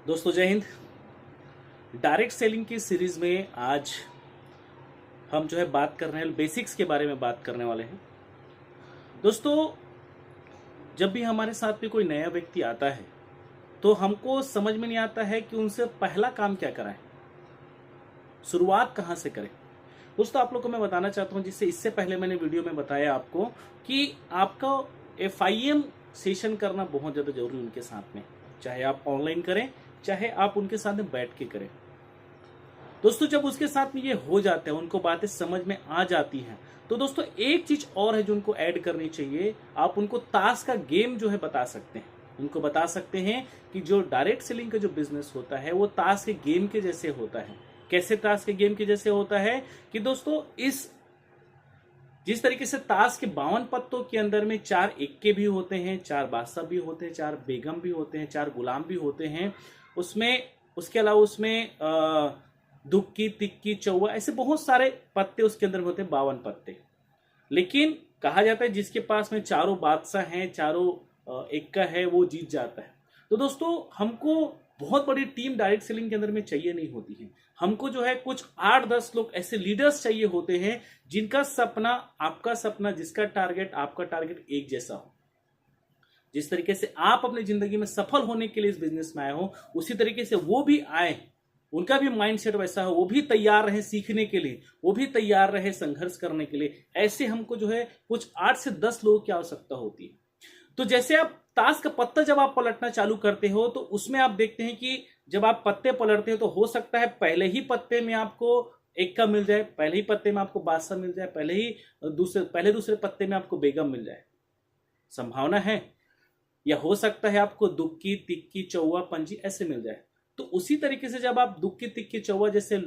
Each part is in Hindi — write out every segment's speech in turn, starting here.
दोस्तों जय हिंद। डायरेक्ट सेलिंग की सीरीज में आज हम जो है बात कर रहे हैं बेसिक्स के बारे में बात करने वाले हैं। दोस्तों जब भी हमारे साथ में कोई नया व्यक्ति आता है तो हमको समझ में नहीं आता है कि उनसे पहला काम क्या कराएं, शुरुआत कहाँ से करें। दोस्तों आप लोग को मैं बताना चाहता हूँ, जिससे इससे पहले मैंने वीडियो में बताया आपको कि आपका FIM सेशन करना बहुत ज़्यादा जरूरी उनके साथ में, चाहे आप ऑनलाइन करें चाहे आप उनके साथ में बैठ के करें। दोस्तों जब उसके साथ में ये हो जाता है, उनको बातें समझ में आ जाती हैं, तो दोस्तों एक चीज और है जो उनको ऐड करनी चाहिए। आप उनको ताश का गेम जो है बता सकते हैं। उनको बता सकते हैं कि जो डायरेक्ट सेलिंग का जो बिजनेस होता है वो ताश के गेम के जैसे होता है। कैसे ताश के गेम के जैसे होता है कि दोस्तों जिस तरीके से ताश के 52 पत्तों के अंदर में 4 इक्के भी होते हैं, 4 बादशाह भी होते हैं, 4 बेगम भी होते हैं, 4 गुलाम भी होते हैं, उसके अलावा उसमें दुक्की, तिक्की, चौवा, ऐसे बहुत सारे पत्ते उसके अंदर होते हैं, 52 पत्ते। लेकिन कहा जाता है जिसके पास में चारों बादशाह हैं, चारों इक्का है, वो जीत जाता है। तो दोस्तों हमको बहुत बड़ी टीम डायरेक्ट सेलिंग के अंदर में चाहिए नहीं होती है। हमको जो है कुछ 8-10 लोग ऐसे लीडर्स चाहिए होते हैं जिनका सपना आपका सपना, जिसका टारगेट आपका टारगेट एक जैसा हो। जिस तरीके से आप अपनी जिंदगी में सफल होने के लिए इस बिजनेस में आए हो, उसी तरीके से वो भी आए, उनका भी माइंडसेट वैसा हो, वो भी तैयार रहे सीखने के लिए, वो भी तैयार रहे संघर्ष करने के लिए। ऐसे हमको जो है कुछ 8 से 10 लोगों की आवश्यकता होती है। तो जैसे आप ताश का पत्ता जब आप पलटना चालू करते हो तो उसमें आप देखते हैं कि जब आप पत्ते पलटते हो तो हो सकता है पहले ही पत्ते में आपको इक्का मिल जाए, पहले ही पत्ते में आपको बादशाह मिल जाए, पहले दूसरे पत्ते में आपको बेगम मिल जाए, संभावना है। या हो सकता है आपको दुक्की, तिक्की, चौवा, पंजी ऐसे मिल जाए। तो उसी तरीके से जब आप दुक्की, तिक्की, चौवा जैसे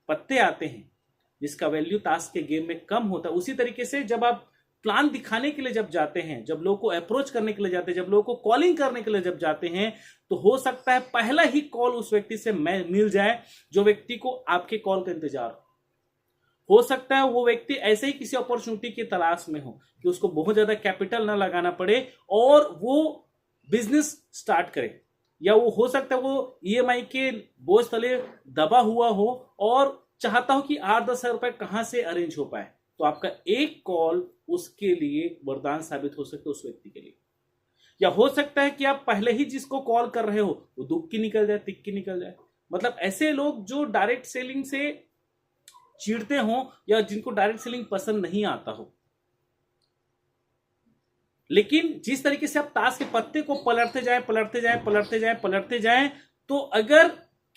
पत्ते आते हैं जिसका वैल्यू ताश के गेम में कम होता है, उसी तरीके से जब आप प्लान दिखाने के लिए जब जाते हैं, जब लोगों को अप्रोच करने के लिए जाते हैं, जब लोगों को कॉलिंग करने के लिए जब जाते हैं, तो हो सकता है पहला ही कॉल उस व्यक्ति से मिल जाए जो व्यक्ति को आपके कॉल का इंतजार हो सकता है वो व्यक्ति ऐसे ही किसी अपॉर्चुनिटी की तलाश में हो कि उसको बहुत ज्यादा कैपिटल ना लगाना पड़े और वो बिजनेस स्टार्ट करे। या वो हो सकता है वो EMI के बोझ तले दबा हुआ हो और चाहता हो कि 8-10 हजार रुपए कहां से अरेंज हो पाए। तो आपका एक कॉल उसके लिए वरदान साबित हो सकता है, उस व्यक्ति के लिए। या हो सकता है कि आप पहले ही जिसको कॉल कर रहे हो वो दुक्की निकल जाए, तिक्की निकल जाए। मतलब ऐसे लोग जो डायरेक्ट सेलिंग से चिढ़ते हो या जिनको डायरेक्ट सेलिंग पसंद नहीं आता हो, लेकिन जिस तरीके से आप ताश के पत्ते को पलटते जाएं, तो अगर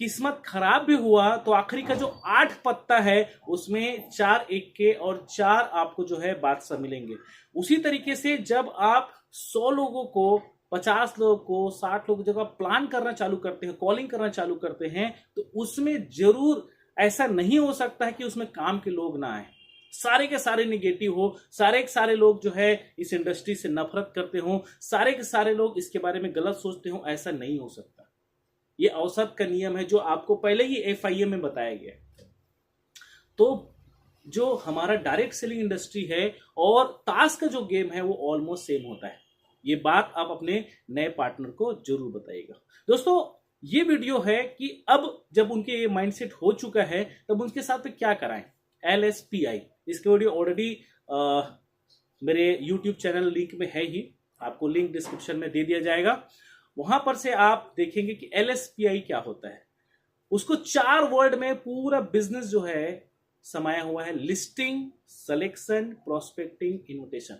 किस्मत खराब भी हुआ तो आखिरी का जो 8 पत्ता है उसमें 4 इक्के और 4 आपको जो है बादशाह मिलेंगे। उसी तरीके से जब आप 100 लोगों को, 50 लोगों को, 60 लोगों को जब आप प्लान करना चालू करते हैं, कॉलिंग करना चालू करते हैं, तो उसमें जरूर ऐसा नहीं हो सकता है कि उसमें काम के लोग ना आए, सारे के सारे निगेटिव हो, सारे के सारे लोग जो है इस इंडस्ट्री से नफरत करते हो, सारे के सारे लोग इसके बारे में गलत सोचते हो। ऐसा नहीं हो सकता। ये औसत का नियम है जो आपको पहले ही FIM में बताया गया है। तो जो हमारा डायरेक्ट सेलिंग इंडस्ट्री है और ताश का जो गेम है वो ऑलमोस्ट सेम होता है। ये बात आप अपने नए पार्टनर को जरूर बताइएगा। दोस्तों ये वीडियो है कि अब जब उनके ये माइंडसेट हो चुका है तब उनके साथ क्या कराएं। LSPI इसके वीडियो ऑलरेडी मेरे YouTube चैनल लिंक में है ही, आपको लिंक डिस्क्रिप्शन में दे दिया जाएगा। वहां पर से आप देखेंगे कि LSPI क्या होता है। उसको 4 वर्ड में पूरा बिजनेस जो है समाया हुआ है: लिस्टिंग, सिलेक्शन, प्रोस्पेक्टिंग, इन्विटेशन।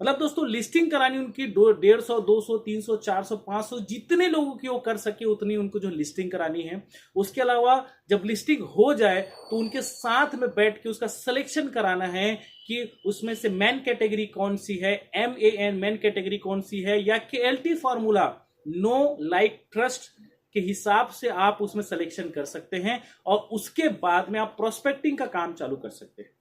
मतलब दोस्तों लिस्टिंग करानी उनकी 150, 200, 300, 400, 500 जितने लोगों की वो कर सके उतनी उनको जो लिस्टिंग करानी है। उसके अलावा जब लिस्टिंग हो जाए तो उनके साथ में बैठ के उसका सिलेक्शन कराना है कि उसमें से मैन कैटेगरी कौन सी है, MAN मैन कैटेगरी कौन सी है, या KLT formula know like trust के हिसाब से आप उसमें सिलेक्शन कर सकते हैं और उसके बाद में आप प्रोस्पेक्टिंग का काम चालू कर सकते हैं।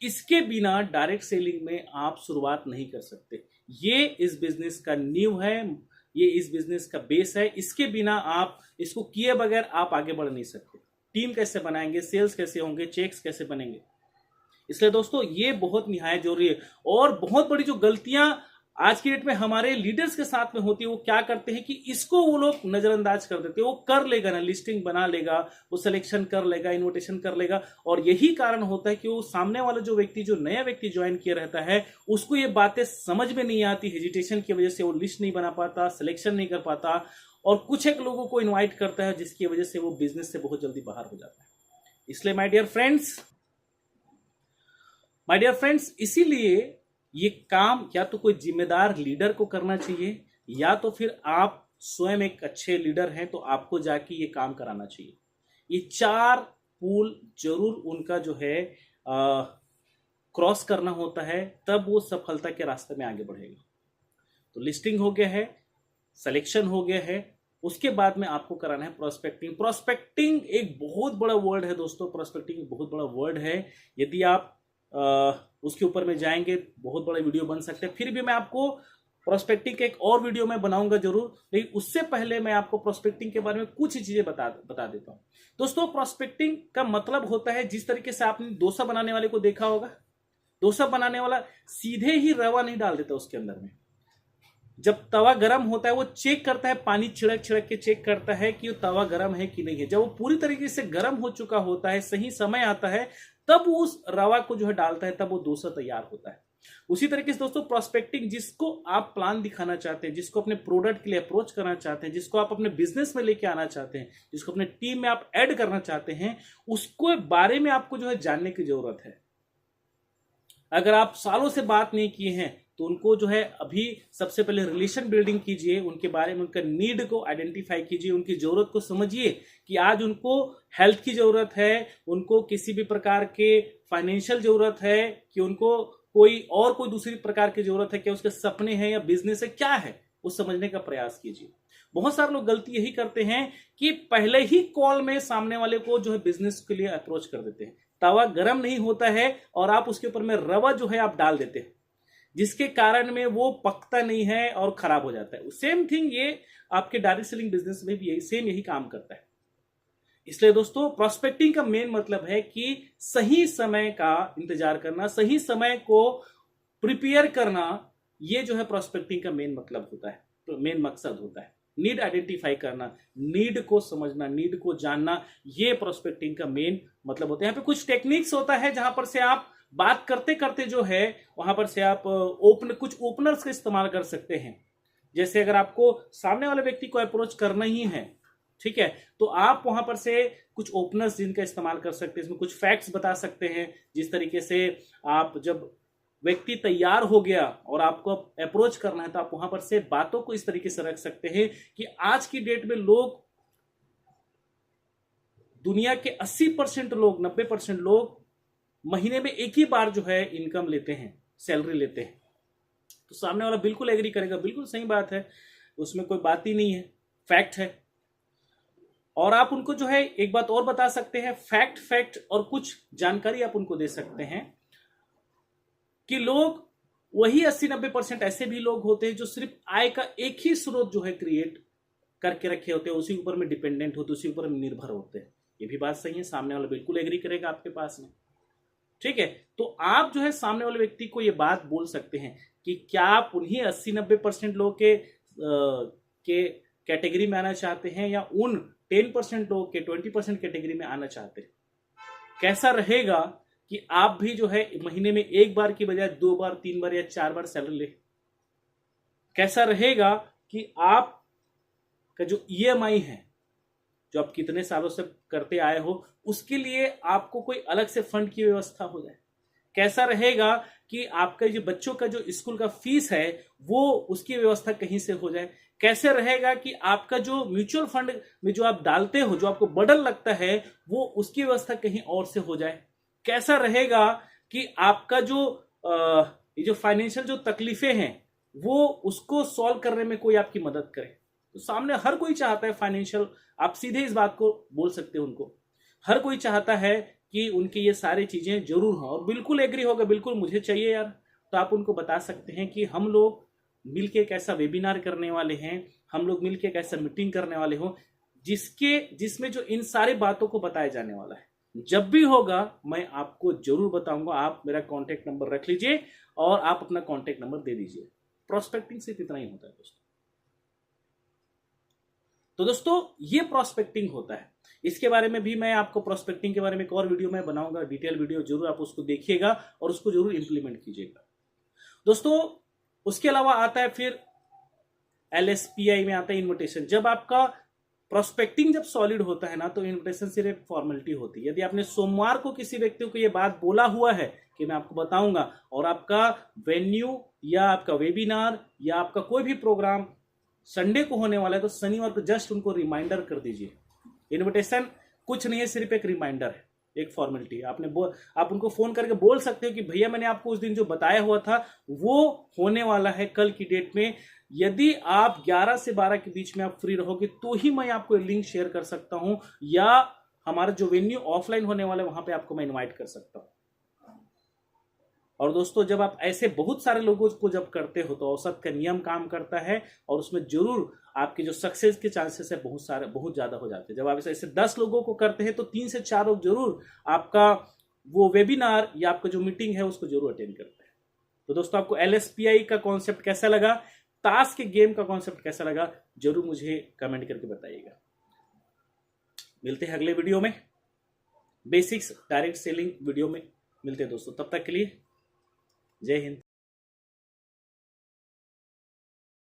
इसके बिना डायरेक्ट सेलिंग में आप शुरुआत नहीं कर सकते। ये इस बिजनेस का नींव है, ये इस बिजनेस का बेस है। इसके बिना आप इसको किए बगैर आप आगे बढ़ नहीं सकते। टीम कैसे बनाएंगे, सेल्स कैसे होंगे, चेक्स कैसे बनेंगे। इसलिए दोस्तों ये बहुत निहायत जरूरी है। और बहुत बड़ी जो गलतियां आज की डेट में हमारे लीडर्स के साथ में होती है, वो क्या करते हैं कि इसको वो लोग नजरअंदाज कर देते हैं। वो कर लेगा ना, लिस्टिंग बना लेगा, वो सिलेक्शन कर लेगा, इन्विटेशन कर लेगा, और यही कारण होता है कि वो सामने वाला जो व्यक्ति, जो नया व्यक्ति ज्वाइन किया रहता है, उसको ये बातें समझ में नहीं आती। हेजिटेशन की वजह से वो लिस्ट नहीं बना पाता, सिलेक्शन नहीं कर पाता, और कुछ एक लोगों को इन्वाइट करता है, जिसकी वजह से वो बिजनेस से बहुत जल्दी बाहर हो जाता है। इसलिए माय डियर फ्रेंड्स, इसीलिए ये काम या तो कोई जिम्मेदार लीडर को करना चाहिए, या तो फिर आप स्वयं एक अच्छे लीडर हैं तो आपको जाके ये काम कराना चाहिए। ये 4 पुल जरूर उनका जो है क्रॉस करना होता है, तब वो सफलता के रास्ते में आगे बढ़ेगा। तो लिस्टिंग हो गया है, सिलेक्शन हो गया है, उसके बाद में आपको कराना है प्रोस्पेक्टिंग। प्रोस्पेक्टिंग एक बहुत बड़ा वर्ड है दोस्तों, प्रोस्पेक्टिंग एक बहुत बड़ा वर्ड है। यदि आप उसके ऊपर में जाएंगे, बहुत बड़ा वीडियो बन सकते हैं। फिर भी मैं आपको प्रोस्पेक्टिंग के एक और वीडियो में बनाऊंगा जरूर, लेकिन उससे पहले मैं आपको प्रोस्पेक्टिंग के बारे में कुछ चीजें बता देता हूं। दोस्तों, प्रोस्पेक्टिंग का मतलब होता है, जिस तरीके से आपने डोसा बनाने वाले को देखा होगा, डोसा बनाने वाला सीधे ही रवा नहीं डाल देता उसके अंदर में। जब तवा गर्म होता है, वो चेक करता है, पानी छिड़क छिड़क के चेक करता है कि वो तवा गर्म है कि नहीं है। जब वो पूरी तरीके से गर्म हो चुका होता है, सही समय आता है, तब वो उस रवा को जो है डालता है, तब वो डोसा तैयार होता है। उसी तरीके से दोस्तों, प्रोस्पेक्टिंग, जिसको आप प्लान दिखाना चाहते हैं, जिसको अपने प्रोडक्ट के लिए अप्रोच करना चाहते हैं, जिसको आप अपने बिजनेस में लेके आना चाहते हैं, जिसको अपने टीम में आप ऐड करना चाहते हैं, उसको बारे में आपको जो है जानने की जरूरत है। अगर आप सालों से बात नहीं किए हैं तो उनको जो है अभी सबसे पहले रिलेशन बिल्डिंग कीजिए, उनके बारे में, उनका नीड को आइडेंटिफाई कीजिए, उनकी जरूरत को समझिए कि आज उनको हेल्थ की जरूरत है, उनको किसी भी प्रकार के फाइनेंशियल जरूरत है, कि उनको कोई दूसरी प्रकार की जरूरत है, क्या उसके सपने हैं या बिजनेस है, क्या है, वो समझने का प्रयास कीजिए। बहुत सारे लोग गलती यही करते हैं कि पहले ही कॉल में सामने वाले को जो है बिजनेस के लिए अप्रोच कर देते हैं। तवा गर्म नहीं होता है और आप उसके ऊपर में रवा जो है आप डाल देते हैं, जिसके कारण में वो पकता नहीं है और खराब हो जाता है। सेम थिंग ये आपके डायरेक्ट सेलिंग बिजनेस में भी यही काम करता है। इसलिए दोस्तों, प्रोस्पेक्टिंग का मेन मतलब है कि सही समय का इंतजार करना, सही समय को प्रिपेयर करना, ये जो है प्रोस्पेक्टिंग का मेन मतलब होता है, तो मेन मकसद होता है। नीड आइडेंटिफाई करना, नीड को समझना, नीड को जानना, ये प्रोस्पेक्टिंग का मेन मतलब होता है। यहाँ पे कुछ टेक्निक्स होता है जहां पर से आप बात करते करते जो है वहां पर से आप कुछ ओपनर्स का इस्तेमाल कर सकते हैं। जैसे अगर आपको सामने वाले व्यक्ति को अप्रोच करना ही है, ठीक है, तो आप वहां पर से कुछ ओपनर्स जिनका इस्तेमाल कर सकते हैं, इसमें कुछ फैक्ट्स बता सकते हैं। जिस तरीके से आप, जब व्यक्ति तैयार हो गया और आपको अप्रोच करना है, तो आप वहां पर से बातों को इस तरीके से रख सकते हैं कि आज की डेट में लोग, दुनिया के 80% लोग, 90% लोग महीने में एक ही बार जो है इनकम लेते हैं, सैलरी लेते हैं। तो सामने वाला बिल्कुल एग्री करेगा, बिल्कुल सही बात है, उसमें कोई बात ही नहीं है, फैक्ट है। और आप उनको जो है एक बात और बता सकते हैं, फैक्ट और कुछ जानकारी आप उनको दे सकते हैं कि लोग, वही 80-90% ऐसे भी लोग होते हैं जो सिर्फ आय का एक ही स्रोत जो है क्रिएट करके रखे होते हैं, उसी ऊपर में डिपेंडेंट होते, उसी ऊपर में निर्भर होते हैं। ये भी बात सही है, सामने वाला बिल्कुल एग्री करेगा आपके पास में, ठीक है। तो आप जो है सामने वाले व्यक्ति को ये बात बोल सकते हैं कि क्या आप उन्हीं 80-90% लोग के कैटेगरी में आना चाहते हैं, या उन 10% लोग के 20% कैटेगरी में आना चाहते हैं। कैसा रहेगा कि आप भी जो है महीने में एक बार की बजाय 2 बार, 3 बार या 4 बार सैलरी ले। कैसा रहेगा कि आप का जो EMI है, जो आप कितने सालों से करते आए हो, उसके लिए आपको कोई अलग से फंड की व्यवस्था हो जाए। कैसा रहेगा कि आपका जो बच्चों का जो स्कूल का फीस है, वो उसकी व्यवस्था कहीं से हो जाए। कैसे रहेगा कि आपका जो म्यूचुअल फंड में जो आप डालते हो, जो आपको बर्डन लगता है, वो उसकी व्यवस्था कहीं और से हो जाए। कैसा रहेगा कि आपका ये जो फाइनेंशियल जो तकलीफें हैं, वो उसको सॉल्व करने में कोई आपकी मदद करे। तो सामने हर कोई चाहता है फाइनेंशियल, आप सीधे इस बात को बोल सकते हो उनको, हर कोई चाहता है कि उनकी ये सारी चीजें जरूर हों, और बिल्कुल एग्री होगा, बिल्कुल मुझे चाहिए यार। तो आप उनको बता सकते हैं कि हम लोग मिलके एक ऐसा वेबिनार करने वाले हैं, हम लोग मिलके एक ऐसा मीटिंग करने वाले हो, जिसमें जो इन सारी बातों को बताया जाने वाला है। जब भी होगा मैं आपको जरूर बताऊंगा। आप मेरा कॉन्टेक्ट नंबर रख लीजिए और आप अपना कॉन्टेक्ट नंबर दे दीजिए। प्रोस्पेक्टिंग सिर्फ इतना ही होता है दोस्तों। तो दोस्तों ये प्रोस्पेक्टिंग होता है। इसके बारे में भी मैं आपको प्रोस्पेक्टिंग के बारे में एक और वीडियो मैं बनाऊंगा, डिटेल वीडियो, जरूर आप उसको देखिएगा और उसको जरूर इंप्लीमेंट कीजिएगा दोस्तों। उसके अलावा आता है फिर LSPI में आता है इन्विटेशन। जब आपका प्रोस्पेक्टिंग जब सॉलिड होता है ना, तो इन्विटेशन सिर्फ एक फॉर्मेलिटी होती है। यदि आपने सोमवार को किसी व्यक्ति को ये बात बोला हुआ है कि मैं आपको बताऊंगा, और आपका वेन्यू या आपका वेबिनार या आपका कोई भी प्रोग्राम संडे को होने वाला है, तो शनिवार को जस्ट उनको रिमाइंडर कर दीजिए। इन्विटेशन कुछ नहीं है, सिर्फ एक रिमाइंडर है, एक फॉर्मेलिटी है। आप उनको फोन करके बोल सकते हो कि भैया मैंने आपको उस दिन जो बताया हुआ था वो होने वाला है कल की डेट में। यदि आप 11 से 12 के बीच में आप फ्री रहोगे तो ही मैं आपको लिंक शेयर कर सकता हूं, या हमारा जो वेन्यू ऑफलाइन होने वाला है वहां पे आपको मैं इनवाइट कर सकता हूं। और दोस्तों जब आप ऐसे बहुत सारे लोगों को जब करते हो तो औसत का नियम काम करता है, और उसमें जरूर आपके जो सक्सेस के चांसेस है बहुत ज्यादा हो जाते हैं। जब आप ऐसे 10 लोगों को करते हैं तो 3 से 4 लोग जरूर आपका वो वेबिनार या आपका जो मीटिंग है उसको जरूर अटेंड करते हैं। तो दोस्तों आपको LSPI का कॉन्सेप्ट कैसा लगा, ताश के गेम का कॉन्सेप्ट कैसा लगा, जरूर मुझे कमेंट करके बताइएगा। मिलते हैं अगले वीडियो में, बेसिक्स डायरेक्ट सेलिंग वीडियो में मिलते हैं दोस्तों। तब तक के लिए जय हिंद।